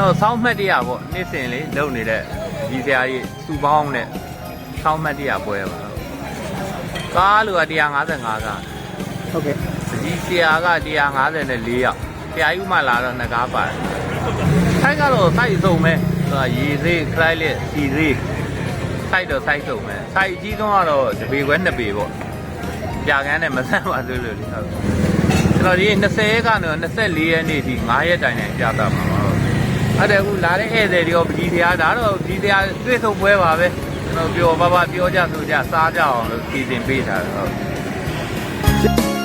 တော်ဆောင်းမှတ်တရပေါ့နေ့စဉ်လေးလုပ်နေတဲ့ဒီဆရာကြီးစူပေါင်းနဲ့ဆောင်းမှတ်တရပွဲပါကားလူက155ကားဟုတ်ကဲ့ဒီဆရာက154ယောက်ဆရာကြီးမှလာတော့2ကားပါတယ်ဆိုင်ကတော့စိုက်စုံပဲရေစေးခလိုက်လက်စီစေးစိုက်တော့စိုက်စုံပဲစိုက်အကြီးဆုံးကတော့တပေခွဲ2ပေပေါ့ကြာကန်းနဲ့မဆန်းပါသေးလို့လေဟုတ်ကျွန်တော်ဒီ20ရက်ကနေ24ရက်နေ့ထိ9ရက်တိုင်တိုင်ကြာတာပါအဲ့ဒါအခုလာတဲ့ဧည့်သည်တွေရောပကြီးတရားဒါတော့ပကြီးတရားတွေ့ဆုံပွဲပါပဲကျွန်တော်ပြောပါပြောကြဆိုကြစားကြအောင်လို့စီစဉ်ပေးတာဟုတ်